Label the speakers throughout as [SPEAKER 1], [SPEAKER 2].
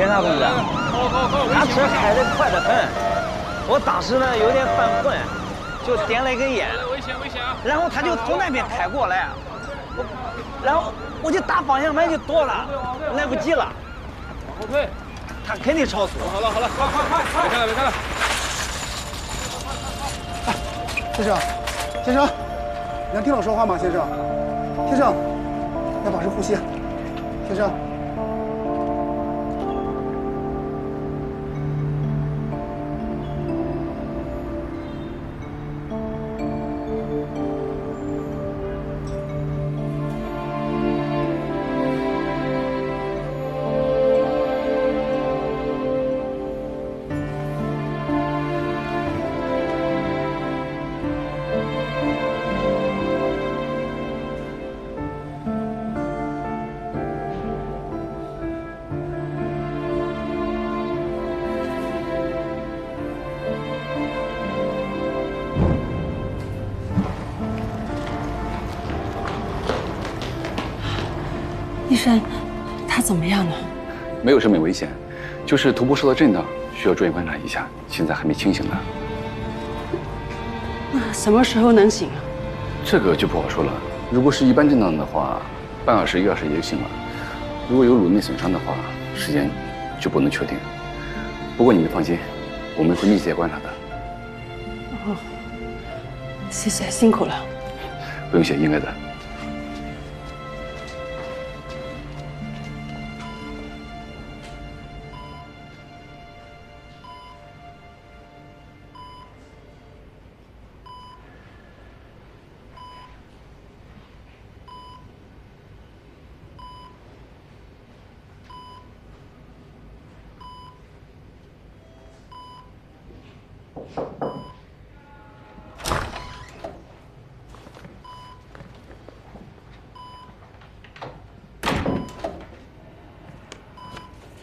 [SPEAKER 1] 检察同志，他车开得快得很，我当时呢有点犯困，就点了一根烟，
[SPEAKER 2] 危险啊！
[SPEAKER 1] 然后他就从那边开过来，然后我就打方向盘就躲了，来不及了。
[SPEAKER 2] 往后退，
[SPEAKER 1] 他肯定超速。
[SPEAKER 2] 好了，快，别看了。
[SPEAKER 3] 先生，先生，你能听我说话吗？先生，先生，要保持呼吸，先生。
[SPEAKER 4] 医生，他怎么样了？
[SPEAKER 5] 没有生命危险，就是头部受到震荡，需要住院观察一下。现在还没清醒呢。
[SPEAKER 4] 那什么时候能醒啊？
[SPEAKER 5] 这个就不好说了。如果是一般震荡的话，半小时、1个小时也就醒了。如果有颅内损伤的话，时间就不能确定。不过你们放心，我们会密切观察的。
[SPEAKER 4] 哦，谢谢，辛苦了。
[SPEAKER 5] 不用谢，应该的。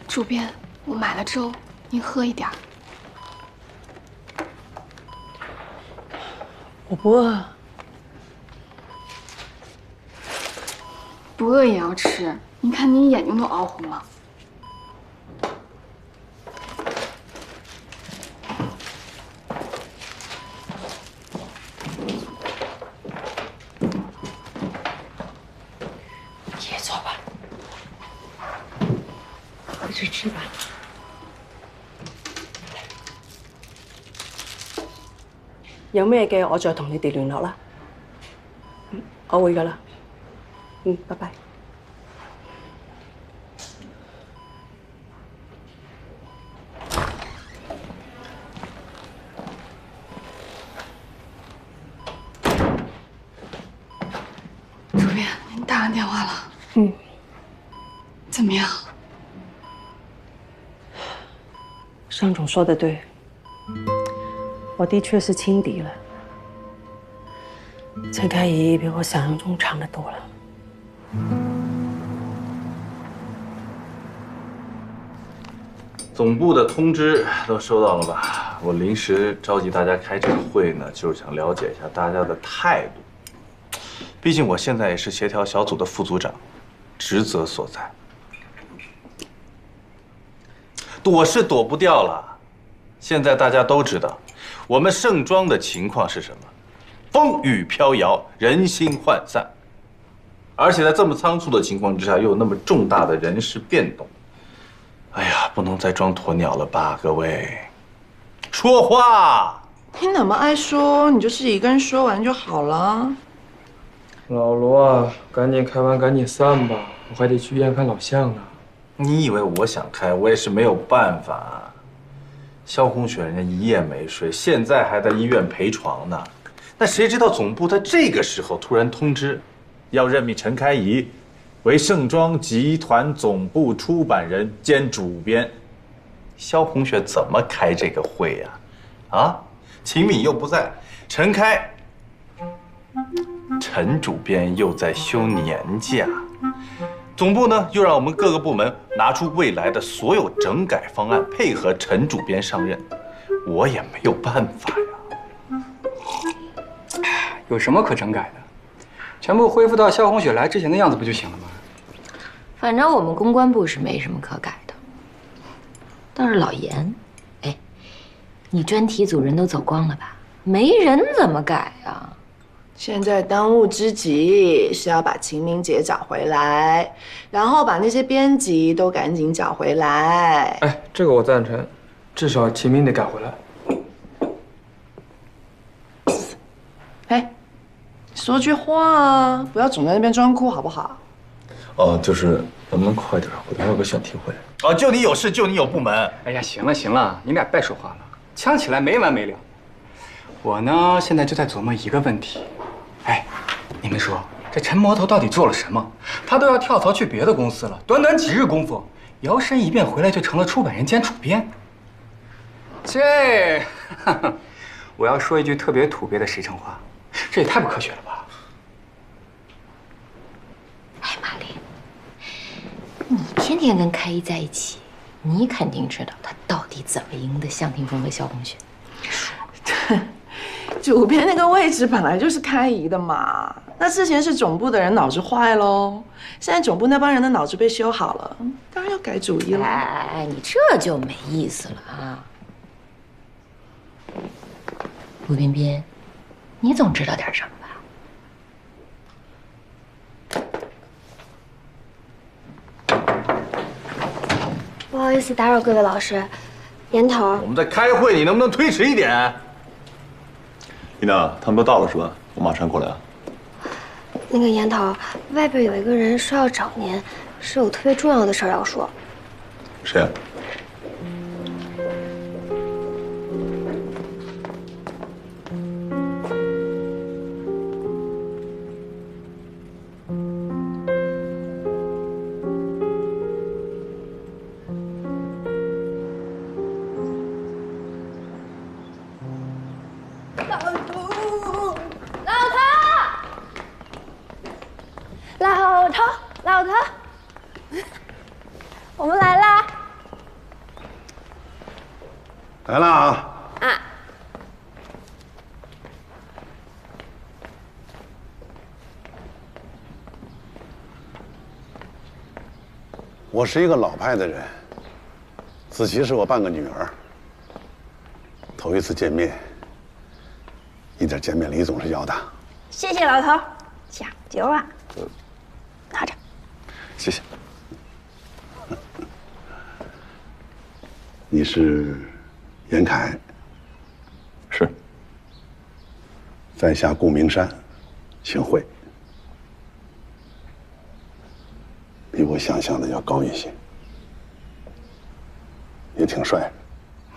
[SPEAKER 6] 主编，我买了粥，您喝一点。
[SPEAKER 4] 我不饿。
[SPEAKER 6] 不饿也要吃，您看您眼睛都熬红了。
[SPEAKER 4] 也坐吧。回去吃吧。有咩嘅，我再同你哋聯絡啦。我會噶啦。拜拜。
[SPEAKER 6] 主编，您打完电话了？怎么样？
[SPEAKER 4] 尚总说的对，我的确是轻敌了。陈开怡比我想象中强得多了。
[SPEAKER 7] 总部的通知都收到了吧？我临时召集大家开这个会呢，就是想了解一下大家的态度。毕竟我现在也是协调小组的副组长，职责所在。躲是躲不掉了，现在大家都知道，我们盛庄的情况是什么？风雨飘摇，人心涣散，而且在这么仓促的情况之下，又有那么重大的人事变动。哎呀，不能再装鸵鸟了吧，各位，说话！
[SPEAKER 8] 你那么爱说，你就自己一个人说完就好了。
[SPEAKER 2] 老罗啊，赶紧开完赶紧散吧，我还得去医院看老向呢。
[SPEAKER 7] 你以为我想开，我也是没有办法。肖红雪人家一夜没睡，现在还在医院陪床呢。那谁知道总部在这个时候突然通知，要任命陈开怡为盛庄集团总部出版人兼主编。肖红雪怎么开这个会呀？啊，秦敏又不在，陈主编又在休年假。总部呢，又让我们各个部门拿出未来的所有整改方案，配合陈主编上任，我也没有办法呀。
[SPEAKER 9] 有什么可整改的？全部恢复到肖红雪来之前的样子不就行了吗？
[SPEAKER 10] 反正我们公关部是没什么可改的。倒是老严，哎，你专题组人都走光了吧？没人怎么改啊？
[SPEAKER 8] 现在当务之急是要把秦明姐找回来，然后把那些编辑都赶紧找回来。
[SPEAKER 2] 哎，这个我赞成，至少秦明得赶回来。
[SPEAKER 8] 哎，说句话啊，不要总在那边装酷好不好？
[SPEAKER 11] 哦，就是能不能快点？我等会有个选题会。
[SPEAKER 7] 哦，就你有事，就你有部门。
[SPEAKER 9] 哎呀，行了行了，你俩别说话了，呛起来没完没了。我呢，现在就在琢磨一个问题。哎，你们说这陈魔头到底做了什么？他都要跳槽去别的公司了，短短几日功夫，摇身一变回来就成了出版人兼主编。这，我要说一句特别土鳖的实诚话，这也太不科学了吧！
[SPEAKER 10] 哎，马丽，你天天跟开一在一起，你肯定知道他到底怎么赢得向霆锋和萧红雪。
[SPEAKER 8] 主编那个位置本来就是开怡的嘛，那之前是总部的人脑子坏喽，现在总部那帮人的脑子被修好了，当然要改主意了。
[SPEAKER 10] 哎，你这就没意思了啊！陆彬彬，你总知道点什么吧？
[SPEAKER 12] 不好意思打扰各位老师，严头，
[SPEAKER 7] 我们在开会，你能不能推迟一点？
[SPEAKER 11] 丽娜，他们都到了是吧？我马上过来啊。
[SPEAKER 12] 那个严头，外边有一个人说要找您，是有特别重要的事儿要说。
[SPEAKER 11] 谁啊？
[SPEAKER 12] 老头，我们来啦！
[SPEAKER 13] 来了啊！
[SPEAKER 12] 啊！
[SPEAKER 13] 我是一个老派的人，子琪是我半个女儿，头一次见面，一点见面礼总是要的。
[SPEAKER 12] 谢谢老头，讲究啊！拿着。
[SPEAKER 11] 谢谢。
[SPEAKER 13] 你是严凯？
[SPEAKER 11] 是。
[SPEAKER 13] 在下顾明山，姓惠，比我想象的要高一些，也挺帅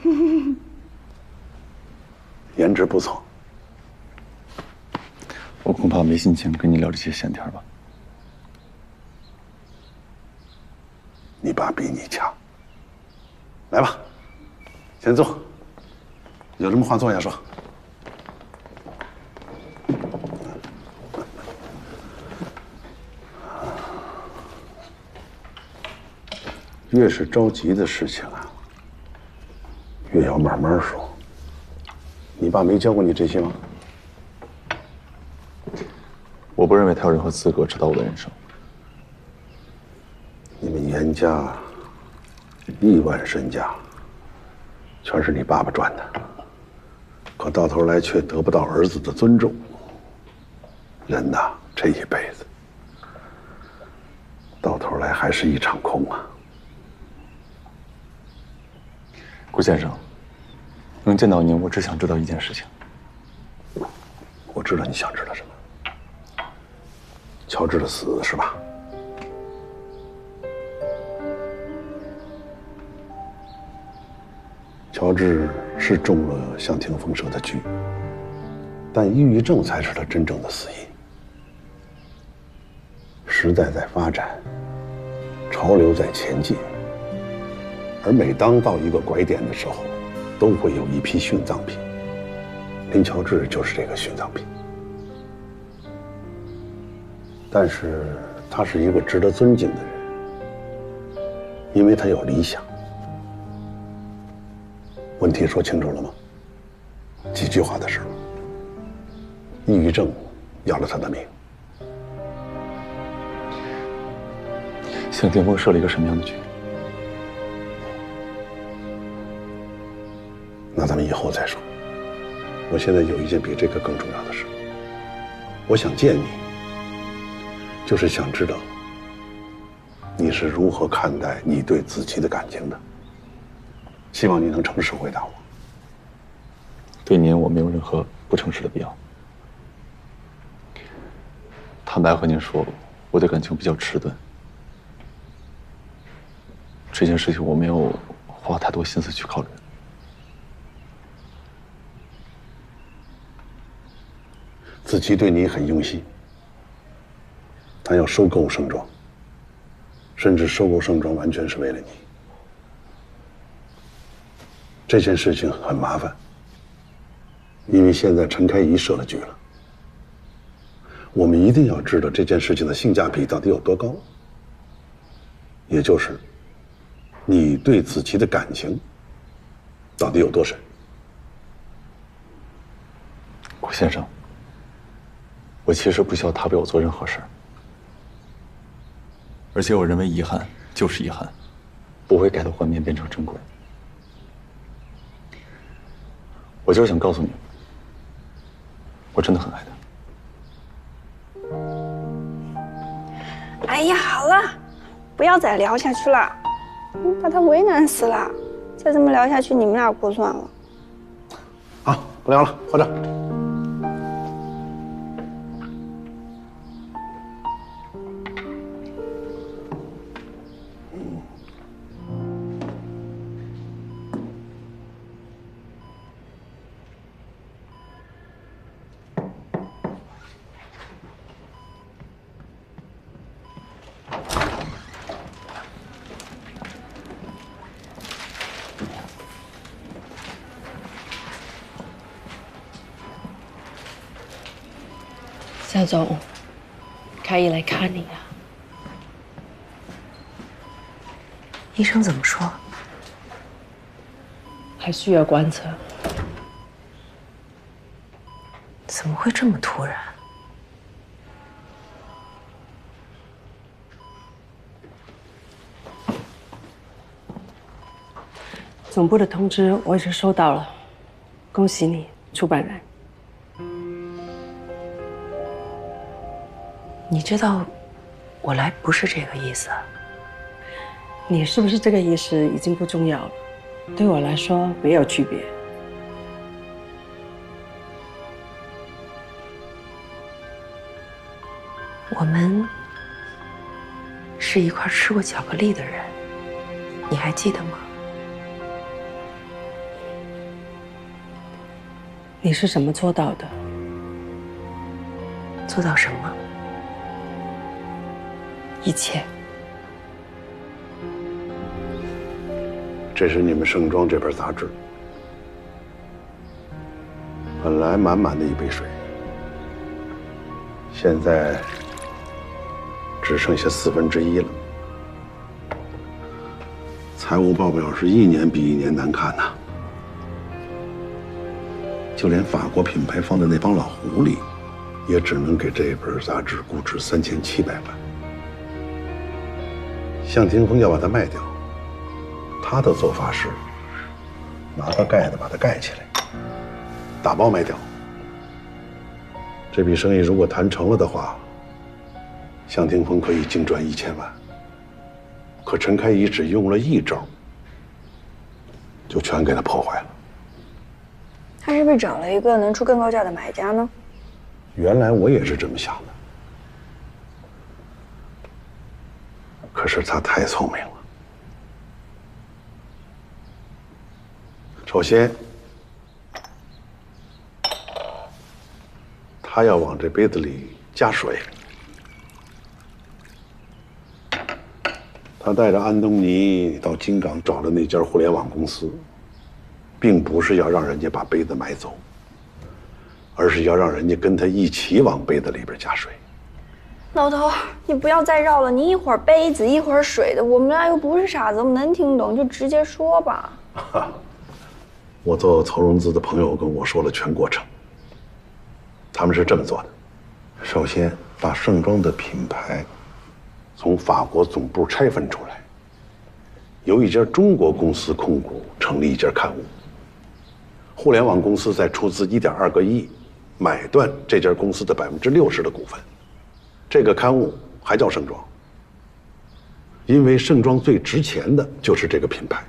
[SPEAKER 13] 的，颜值不错。
[SPEAKER 11] 我恐怕没心情跟你聊这些闲天吧。
[SPEAKER 13] 你爸比你强。来吧，先坐。有什么话坐下说。越是着急的事情啊，越要慢慢说。你爸没教过你这些吗？
[SPEAKER 11] 我不认为他有任何资格指导我的人生。
[SPEAKER 13] 你们严家亿万身家，全是你爸爸赚的，可到头来却得不到儿子的尊重。人呐，这一辈子，到头来还是一场空啊。
[SPEAKER 11] 顾先生，能见到您，我只想知道一件事情。
[SPEAKER 13] 我知道你想知道什么。乔治的死是吧？乔治是中了向霆锋设的局，但抑郁症才是他真正的死因。时代在发展，潮流在前进，而每当到一个拐点的时候，都会有一批殉葬品。林乔治就是这个殉葬品。但是他是一个值得尊敬的人，因为他有理想。问题说清楚了吗？几句话的事。抑郁症要了他的命。
[SPEAKER 11] 向霆锋设了一个什么样的局？
[SPEAKER 13] 那咱们以后再说。我现在有一件比这个更重要的事，我想见你，就是想知道你是如何看待你对子琪的感情的。希望你能诚实回答我。
[SPEAKER 11] 对您，我没有任何不诚实的必要。坦白和您说，我对感情比较迟钝。这件事情我没有花太多心思去考虑。
[SPEAKER 13] 子琪对你很用心，他要收购盛庄，甚至收购盛庄完全是为了你。这件事情很麻烦，因为现在陈开怡设了局了。我们一定要知道这件事情的性价比到底有多高，也就是你对子琪的感情到底有多深。
[SPEAKER 11] 顾先生，我其实不需要他为我做任何事儿，而且我认为遗憾就是遗憾，不会改头换面变成正轨。我就是想告诉你，我真的很爱他。
[SPEAKER 14] 哎呀，好了，不要再聊下去了，把他为难死了。再这么聊下去，你们俩过算了。
[SPEAKER 13] 好，不聊了，喝着。
[SPEAKER 4] 夏总，开怡来看你啊。
[SPEAKER 10] 医生怎么说？
[SPEAKER 4] 还需要观测。
[SPEAKER 10] 怎么会这么突然？
[SPEAKER 4] 总部的通知我已经收到了，恭喜你，出版人。
[SPEAKER 10] 你知道，我来不是这个意思。
[SPEAKER 4] 你是不是这个意思已经不重要了，对我来说没有区别。
[SPEAKER 10] 我们是一块吃过巧克力的人，你还记得吗？
[SPEAKER 4] 你是怎么做到的？
[SPEAKER 10] 做到什么？
[SPEAKER 4] 一切。
[SPEAKER 13] 这是你们盛庄这本杂志，本来满满的一杯水，现在只剩下1/4了。财务报表是一年比一年难看呐，就连法国品牌方的那帮老狐狸，也只能给这本杂志估值3700万。向霆锋要把它卖掉，他的做法是拿个盖子把它盖起来，打包卖掉。这笔生意如果谈成了的话，向霆锋可以净赚1000万。可陈开怡只用了一招，就全给他破坏了。
[SPEAKER 14] 他是不是找了一个能出更高价的买家呢？
[SPEAKER 13] 原来我也是这么想的，可是他太聪明了。首先，他要往这杯子里加水。他带着安东尼到金港找的那家互联网公司，并不是要让人家把杯子买走，而是要让人家跟他一起往杯子里边加水。
[SPEAKER 14] 老头，你不要再绕了，你一会儿杯子一会儿水的，我们俩又不是傻子，我们能听懂就直接说吧。
[SPEAKER 13] 我做筹融资的朋友跟我说了全过程，他们是这么做的：首先把盛庄的品牌从法国总部拆分出来，由一家中国公司控股成立一家刊物，互联网公司在出资1.2个亿，买断这家公司的60%的股份。这个刊物还叫盛装，因为盛装最值钱的就是这个品牌，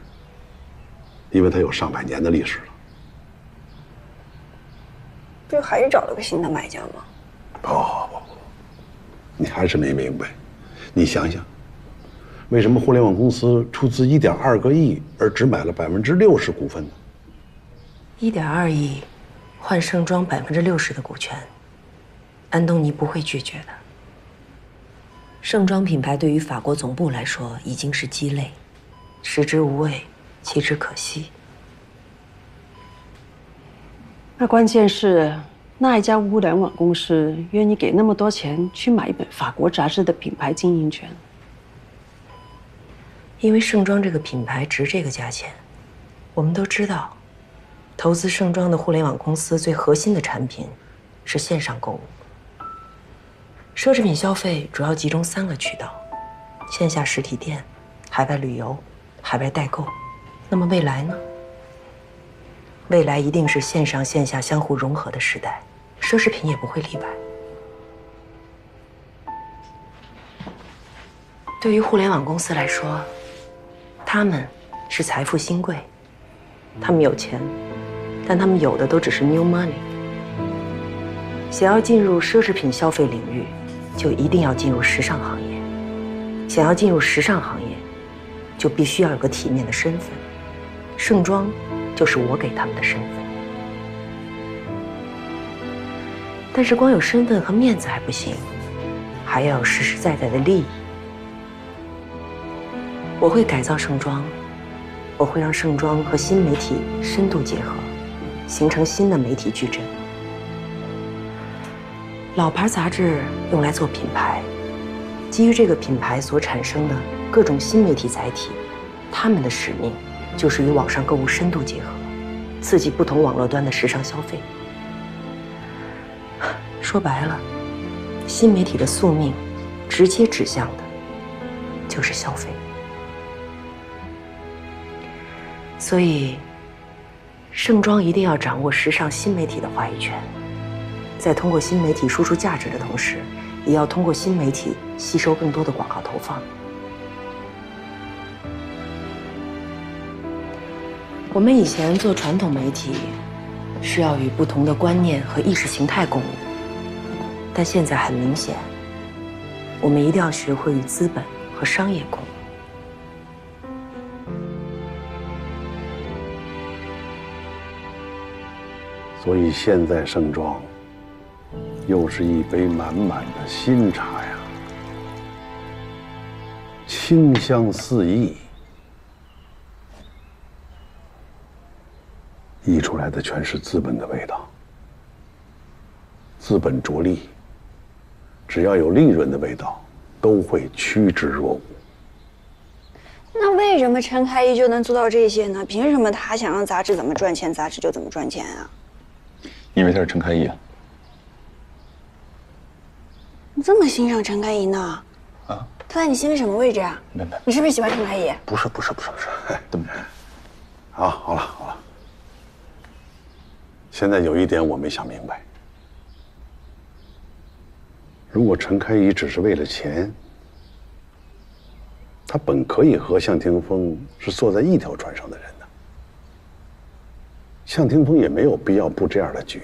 [SPEAKER 13] 因为它有上百年的历史了。
[SPEAKER 14] 不是还是找了个新的买家吗？
[SPEAKER 13] 不，你还是没明白。你想想，为什么互联网公司出资1.2个亿，而只买了60%股份呢
[SPEAKER 10] ？1.2亿换盛装60%的股权，安东尼不会拒绝的。盛装品牌对于法国总部来说已经是鸡肋，食之无味，弃之可惜。
[SPEAKER 4] 那关键是那一家互联网公司愿意给那么多钱去买一本法国杂志的品牌经营权，
[SPEAKER 10] 因为盛装这个品牌值这个价钱。我们都知道，投资盛装的互联网公司最核心的产品是线上购物。奢侈品消费主要集中3个渠道：线下实体店、海外旅游、海外代购。那么未来呢？未来一定是线上线下相互融合的时代，奢侈品也不会例外。对于互联网公司来说，他们是财富新贵，他们有钱，但他们有的都只是 new money。想要进入奢侈品消费领域，就一定要进入时尚行业；想要进入时尚行业，就必须要有个体面的身份。盛装就是我给他们的身份。但是光有身份和面子还不行，还要有实实在在的利益。我会改造盛装，我会让盛装和新媒体深度结合，形成新的媒体矩阵。老牌杂志用来做品牌，基于这个品牌所产生的各种新媒体载体，他们的使命就是与网上购物深度结合，刺激不同网络端的时尚消费。说白了，新媒体的宿命，直接指向的就是消费。所以，盛装一定要掌握时尚新媒体的话语权，在通过新媒体输出价值的同时，也要通过新媒体吸收更多的广告投放。我们以前做传统媒体，是要与不同的观念和意识形态共舞，但现在很明显，我们一定要学会与资本和商业共舞。
[SPEAKER 13] 所以现在盛装又是一杯满满的新茶呀，清香四溢，溢出来的全是资本的味道。资本着力，只要有利润的味道，都会趋之若鹜。
[SPEAKER 14] 那为什么陈开一就能做到这些呢？凭什么他想让杂志怎么赚钱，杂志就怎么赚钱啊？
[SPEAKER 11] 因为他是陈开一啊。
[SPEAKER 14] 你这么欣赏陈开一呢？
[SPEAKER 11] 啊？
[SPEAKER 14] 他在你心里什么位置啊？
[SPEAKER 11] 没，
[SPEAKER 14] 你是不是喜欢陈开一？
[SPEAKER 11] 不是，怎么？
[SPEAKER 13] 好了，现在有一点我没想明白，如果陈开一只是为了钱，他本可以和向霆锋是坐在一条船上的人呢。向霆锋也没有必要布这样的局，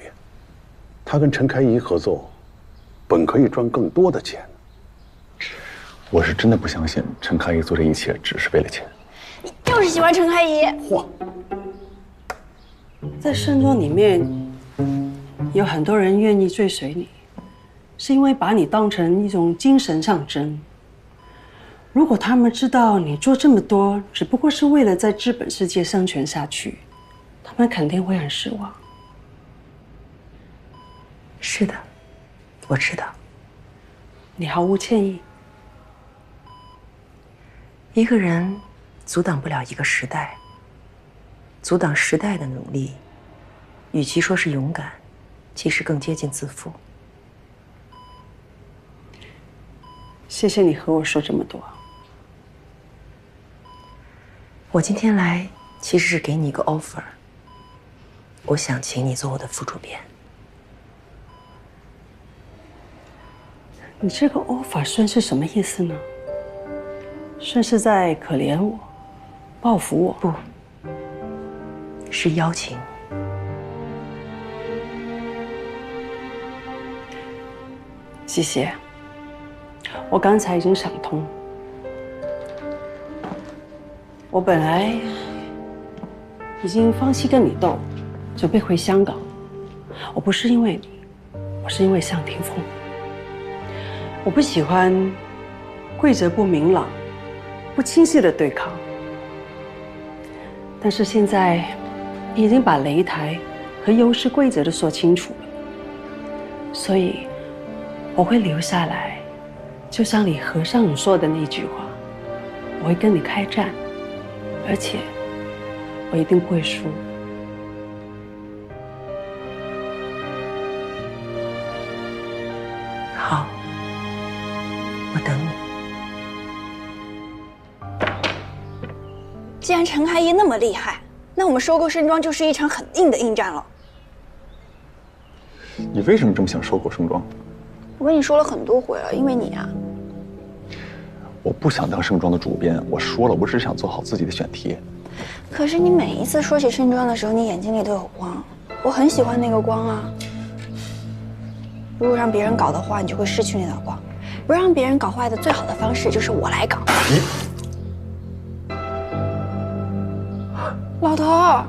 [SPEAKER 13] 他跟陈开一合作，本可以赚更多的钱。
[SPEAKER 11] 我是真的不相信陈开一做这一切只是为了钱。
[SPEAKER 14] 你就是喜欢陈开一。
[SPEAKER 13] 嚯！
[SPEAKER 4] 在盛装里面，有很多人愿意追随你，是因为把你当成一种精神象征。如果他们知道你做这么多只不过是为了在资本世界生存下去，他们肯定会很失望。
[SPEAKER 10] 是的，我知道。
[SPEAKER 4] 你毫无歉意。
[SPEAKER 10] 一个人阻挡不了一个时代，阻挡时代的努力，与其说是勇敢，其实更接近自负。
[SPEAKER 4] 谢谢你和我说这么多。
[SPEAKER 10] 我今天来其实是给你一个 offer，我想请你做我的副主编。
[SPEAKER 4] 你这个 offer 算是什么意思呢？算是在可怜我、报复我？
[SPEAKER 10] 不，是邀请。
[SPEAKER 4] 西西，我刚才已经想通，我本来已经放弃跟你斗，准备回香港。我不是因为你，我是因为向霆锋。我不喜欢规则不明朗、不清晰的对抗。但是现在你已经把擂台和优势规则都说清楚了，所以我会留下来，就像李和尚说的那句话，我会跟你开战，而且我一定不会输。
[SPEAKER 10] 好，我等你。
[SPEAKER 14] 既然陈开一那么厉害，那我们收购盛装就是一场很硬的硬战了。
[SPEAKER 11] 你为什么这么想收购盛装？
[SPEAKER 14] 我跟你说了很多回了，因为你啊。
[SPEAKER 11] 我不想当盛装的主编，我说了，我只是想做好自己的选题。
[SPEAKER 14] 可是你每一次说起盛装的时候，你眼睛里都有光，我很喜欢那个光啊。如果让别人搞的话，你就会失去那道光；不让别人搞坏的最好的方式就是我来搞。老头儿，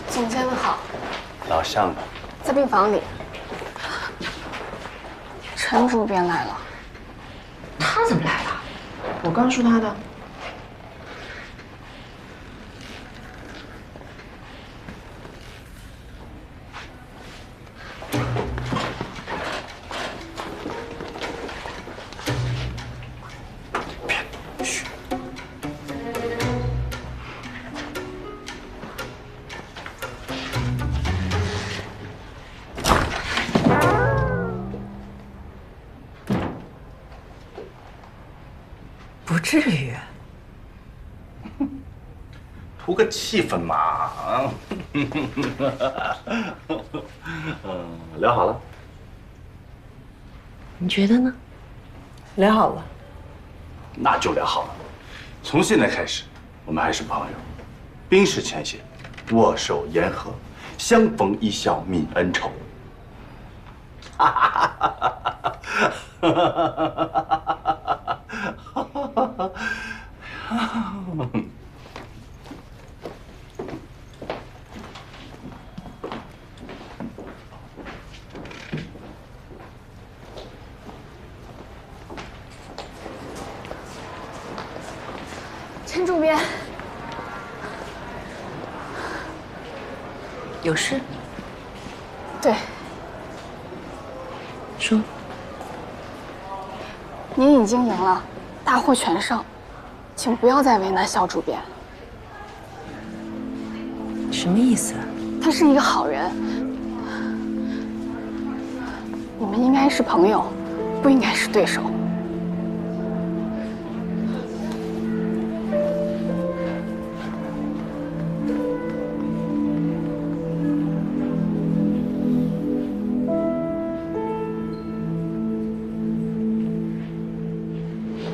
[SPEAKER 15] 总监们好，
[SPEAKER 5] 老向的，
[SPEAKER 15] 在病房里。陈主编来了，
[SPEAKER 8] 他怎么来了？我刚说他的。
[SPEAKER 5] 嘘。
[SPEAKER 10] 不至于，
[SPEAKER 7] 图个气氛嘛啊！聊好了。
[SPEAKER 10] 你觉得呢？
[SPEAKER 4] 聊好了。
[SPEAKER 7] 那就聊好了。从现在开始，我们还是朋友，冰释前嫌，握手言和，相逢一笑泯恩仇。哈哈哈哈哈哈！
[SPEAKER 15] 陈主编，
[SPEAKER 10] 有事？
[SPEAKER 15] 对，
[SPEAKER 10] 说。
[SPEAKER 15] 您已经赢了，大获全胜，请不要再为难肖主编。
[SPEAKER 10] 什么意思啊？
[SPEAKER 15] 他是一个好人，你们应该是朋友，不应该是对手。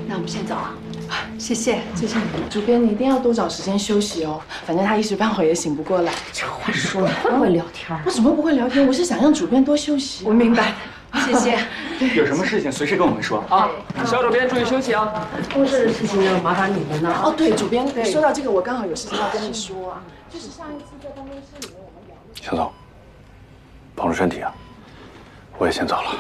[SPEAKER 8] 那我们先走啊。谢谢，谢谢你们。主编，你一定要多找时间休息哦，反正他一时半会也醒不过来。
[SPEAKER 10] 这话说的不会聊天。
[SPEAKER 8] 我怎么不会聊天？我是想让主编多休息。
[SPEAKER 10] 我明白，谢谢。
[SPEAKER 9] 有什么事情随时跟我们说
[SPEAKER 2] 啊。肖主编注意休息啊。
[SPEAKER 4] 公司的事情就麻烦你们了。
[SPEAKER 8] 哦，对，主编，说到这个，我刚好有事情要跟你说啊，就是上一次在办公室里面我们聊。
[SPEAKER 5] 向总，保重身体啊，我也先走了。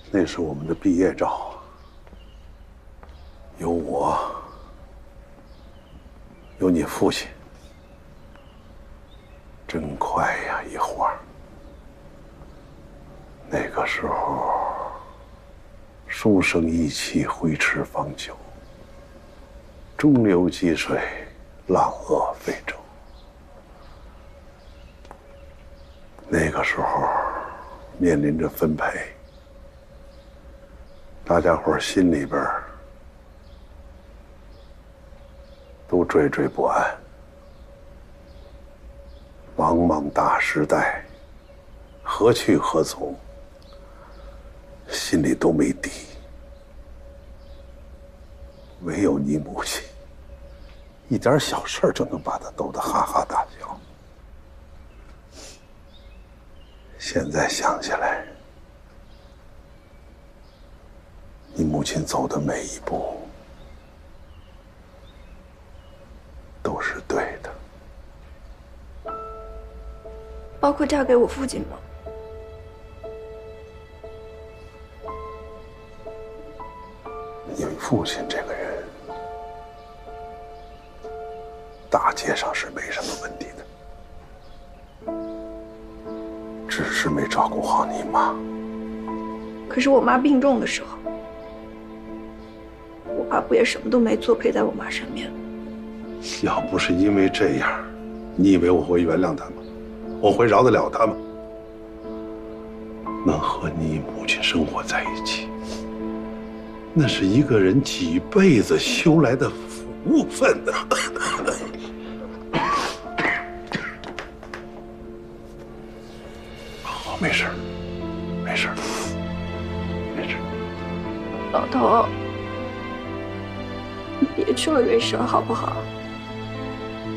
[SPEAKER 13] 那是我们的毕业照，有我，有你父亲，真快呀，一晃。那个时候，书生意气，挥斥方遒，中流击水，浪遏飞舟。那个时候，面临着分配。 大家伙心里边都惴惴不安，茫茫大时代，何去何从？心里都没底。唯有你母亲，一点小事就能把她逗得哈哈大笑。现在想起来。 你母亲走的每一步都是对的，
[SPEAKER 14] 包括嫁给我父亲吗？
[SPEAKER 13] 你父亲这个人，大街上是没什么问题的，只是没照顾好你妈。
[SPEAKER 14] 可是我妈病重的时候。 我爸不也什么都没做，陪在我妈身边？
[SPEAKER 13] 要不是因为这样，你以为我会原谅他吗？我会饶得了他吗？能和你母亲生活在一起，那是一个人几辈子修来的福分呢。好，没事，没事，没事。
[SPEAKER 14] 老头。 别去了瑞生好不好？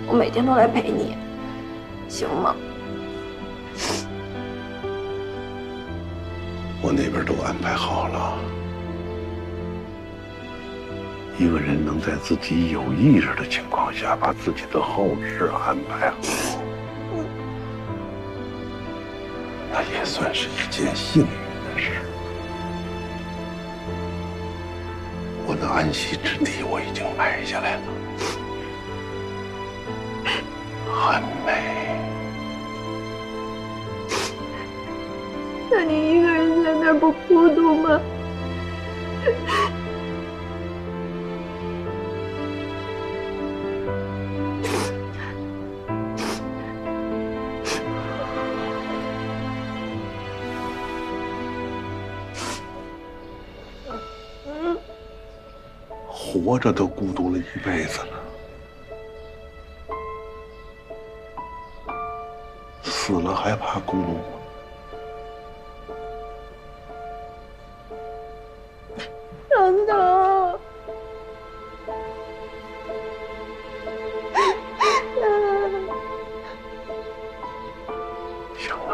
[SPEAKER 14] 我每天都来陪你，行吗？
[SPEAKER 13] 我那边都安排好了。一个人能在自己有意识的情况下，把自己的后事安排好，那也算是一件幸运的事。 我的安息之地我已经埋下来了，很美。
[SPEAKER 14] 那你一个人在那儿不孤独吗？
[SPEAKER 13] 活着都孤独了一辈子了，死了还怕孤独吗？
[SPEAKER 14] 老头，
[SPEAKER 13] 行了。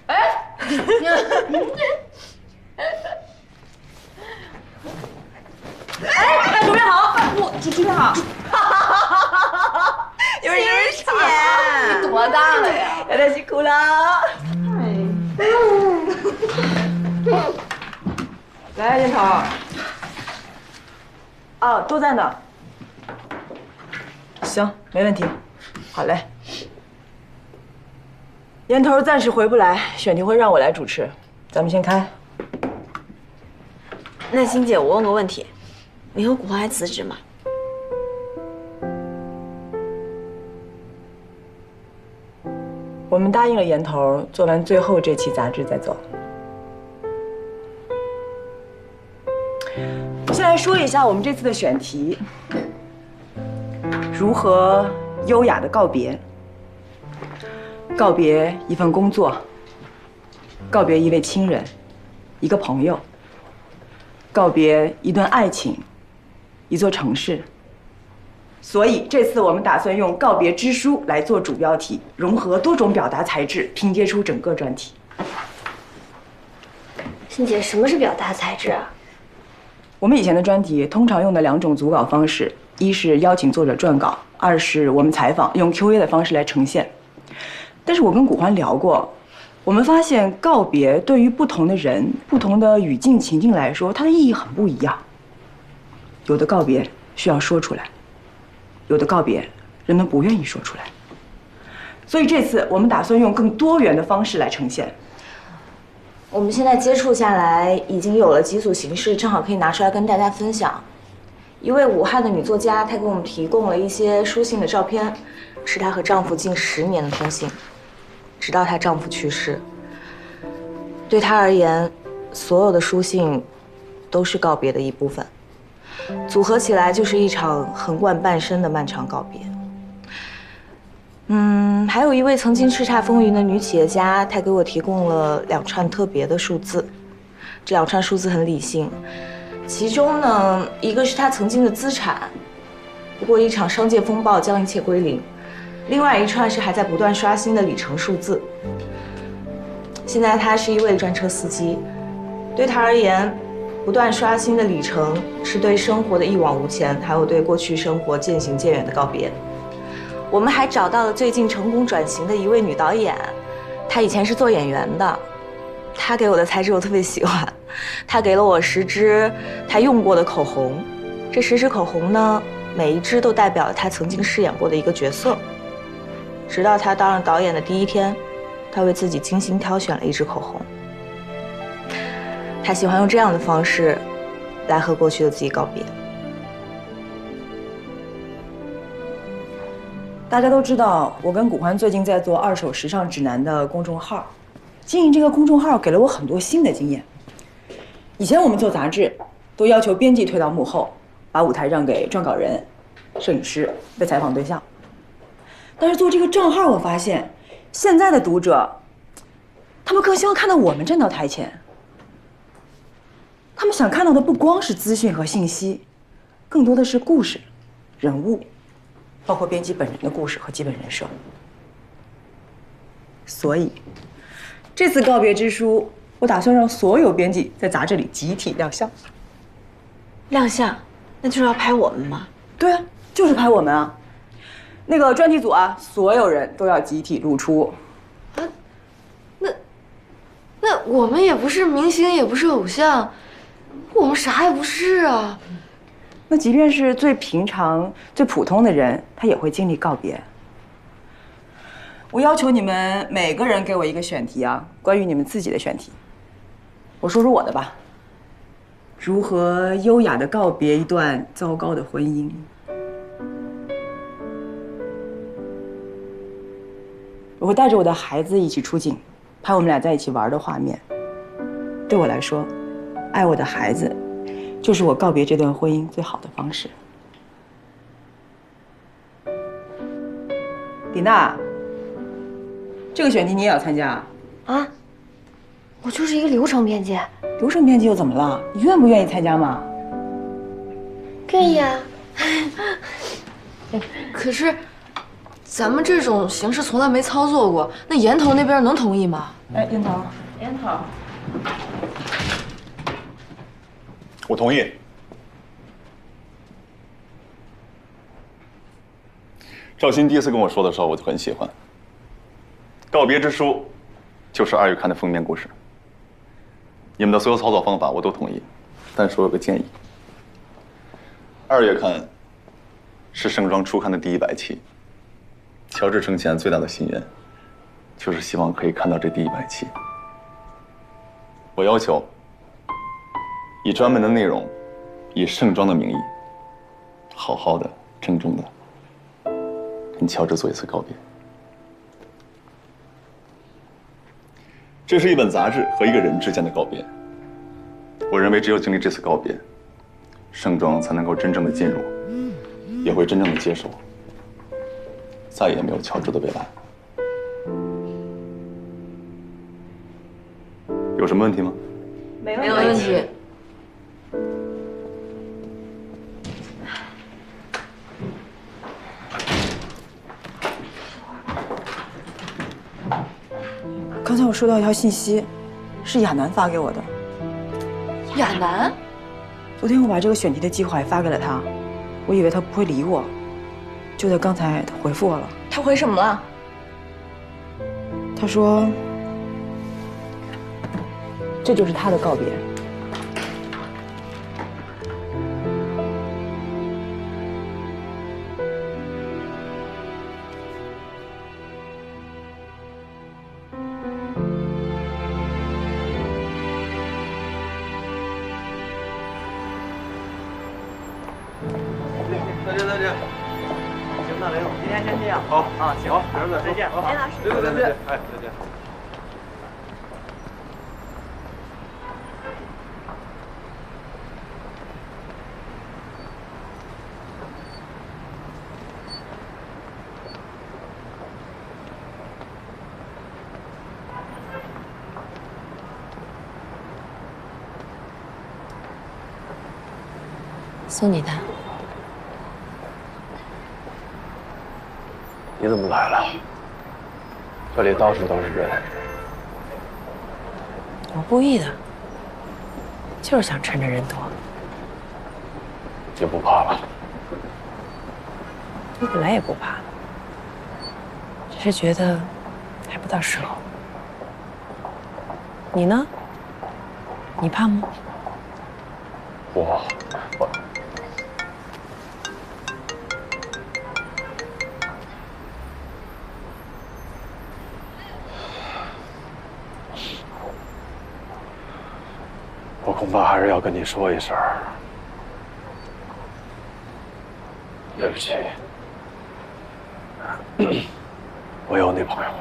[SPEAKER 16] 哎，主编好，主编好，
[SPEAKER 8] 有人钱，
[SPEAKER 16] 你多大了呀？
[SPEAKER 8] 有点辛苦了。来，烟头。哦，都在呢。行，没问题。好嘞。烟头暂时回不来，选题会让我来主持，咱们先开。
[SPEAKER 17] 那欣姐，我问个问题，你和古华还辞职吗？
[SPEAKER 8] 我们答应了烟头，做完最后这期杂志再走。现先来说一下我们这次的选题：如何优雅的告别，告别一份工作，告别一位亲人，一个朋友，告别一段爱情，一座城市。所以这次我们打算用告别之书来做主标题，融合多种表达材质，拼接出整个专题。
[SPEAKER 12] 欣姐，什么是表达材质啊？
[SPEAKER 8] 我们以前的专题通常用的2种组稿方式，一是邀请作者撰稿，二是我们采访用 Q&A 的方式来呈现。但是我跟古欢聊过，我们发现告别对于不同的人、不同的语境情境来说，它的意义很不一样。有的告别需要说出来，有的告别人们不愿意说出来。所以这次我们打算用更多元的方式来呈现。
[SPEAKER 17] 我们现在接触下来，已经有了几组形式，正好可以拿出来跟大家分享。一位武汉的女作家，她给我们提供了一些书信的照片，是她和丈夫近10年的通信，直到她丈夫去世。对她而言，所有的书信都是告别的一部分，组合起来就是一场横贯半生的漫长告别。还有一位曾经叱咤风云的女企业家，她给我提供了2串特别的数字，这2串数字很理性，其中呢，一个是她曾经的资产，不过一场商界风暴将一切归零；另外一串是还在不断刷新的里程数字。现在她是一位专车司机，对她而言，不断刷新的里程是对生活的一往无前，还有对过去生活渐行渐远的告别。我们还找到了最近成功转型的一位女导演，她以前是做演员的。她给我的材质我特别喜欢，她给了我10支她用过的口红，这10支口红呢，每一支都代表了她曾经饰演过的一个角色。直到她当上导演的第1天，她为自己精心挑选了1支口红。她喜欢用这样的方式来和过去的自己告别。大家都知道，我跟古欢最近在做2手时尚指南的公众号，经营这个公众号给了我很多新的经验。以前我们做杂志，都要求编辑退到幕后，把舞台让给撰稿人、摄影师、被采访对象。但是做这个账号，我发现现在的读者，他们更希望看到我们站到台前。他们想看到的不光是资讯和信息，更多的是故事、人物。包括编辑本人的故事和基本人设。所以，这次告别之书，我打算让所有编辑在杂志里集体亮相。
[SPEAKER 10] 亮相，那就是要拍我们吗？
[SPEAKER 8] 对啊，就是拍我们啊。那个专题组啊，所有人都要集体露出。
[SPEAKER 15] 那我们也不是明星，也不是偶像，我们啥也不是啊。
[SPEAKER 8] 那即便是最平常、最普通的人，他也会经历告别。我要求你们每个人给我一个选题啊，关于你们自己的选题。我说说我的吧。如何优雅地告别一段糟糕的婚姻？我会带着我的孩子一起出镜，拍我们俩在一起玩的画面。对我来说，爱我的孩子，就是我告别这段婚姻最好的方式。李娜，这个选题你也要参加
[SPEAKER 12] 啊？我就是一个流程编辑。
[SPEAKER 8] 流程编辑又怎么了？你愿不愿意参加吗？
[SPEAKER 12] 愿意啊。
[SPEAKER 15] 可是，咱们这种形式从来没操作过，那岩头那边能同意吗？
[SPEAKER 8] 哎，岩头，岩头，
[SPEAKER 11] 我同意。赵鑫第一次跟我说的时候，我就很喜欢。告别之书，就是2月刊的封面故事。你们的所有操作方法我都同意，但是我有个建议。2月刊是盛装初刊的第100期，乔治生前最大的心愿，就是希望可以看到这第100期。我要求以专门的内容，以盛装的名义，好好的、郑重的跟乔治做一次告别。这是一本杂志和一个人之间的告别。我认为只有经历这次告别，盛庄才能够真正的进入，也会真正的接受，再也没有乔治的未来。有什么问题吗？
[SPEAKER 15] 没问题。
[SPEAKER 8] 刚才我收到一条信息，是亚楠发给我的。
[SPEAKER 15] 亚楠？
[SPEAKER 8] 昨天我把这个选题的计划也发给了他，我以为他不会理我，就在刚才他回复我了。
[SPEAKER 17] 他回什么了？
[SPEAKER 8] 他说，这就是他的告别。
[SPEAKER 7] 再见。行，那雷总，今天先这样。好啊，行，儿子再见。好，雷总再见。哎，再见。
[SPEAKER 10] 送你的。
[SPEAKER 2] 你怎么来了？这里到处都是人。
[SPEAKER 10] 我故意的，就是想趁着人多。
[SPEAKER 2] 也不怕了？
[SPEAKER 10] 我本来也不怕，只是觉得还不到时候。你呢？你怕吗？
[SPEAKER 2] 我。我恐怕还是要跟你说一声，对不起，我有女朋友了。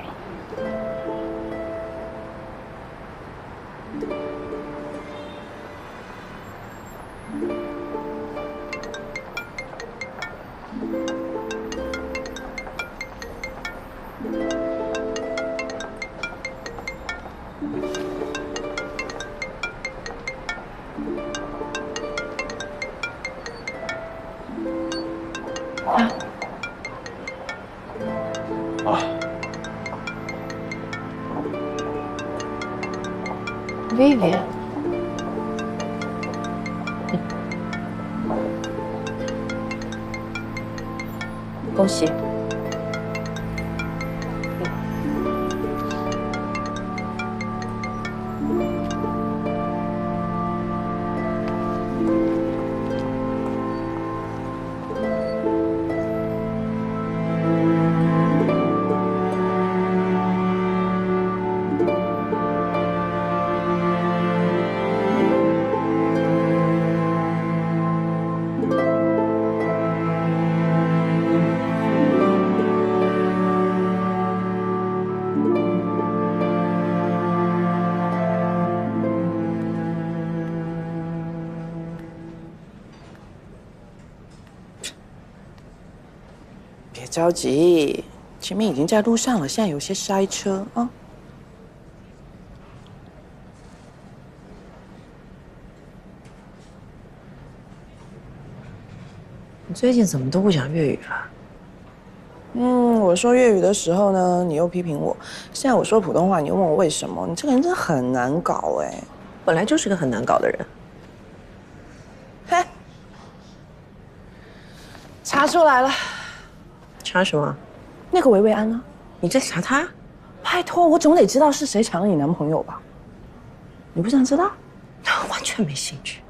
[SPEAKER 10] Vivian， 恭喜！
[SPEAKER 8] 别着急，前面已经在路上了，现在有些塞车啊。
[SPEAKER 10] 你最近怎么都不讲粤语了？
[SPEAKER 8] 我说粤语的时候呢，你又批评我；现在我说普通话，你又问我为什么。你这个人真的很难搞哎，
[SPEAKER 10] 本来就是个很难搞的人。
[SPEAKER 8] 嘿，查出来了。
[SPEAKER 10] 查什么？
[SPEAKER 8] 那个维维安呢？
[SPEAKER 10] 你在查他？
[SPEAKER 8] 拜托，我总得知道是谁抢了你男朋友吧？你不想知道？
[SPEAKER 10] 完全没兴趣。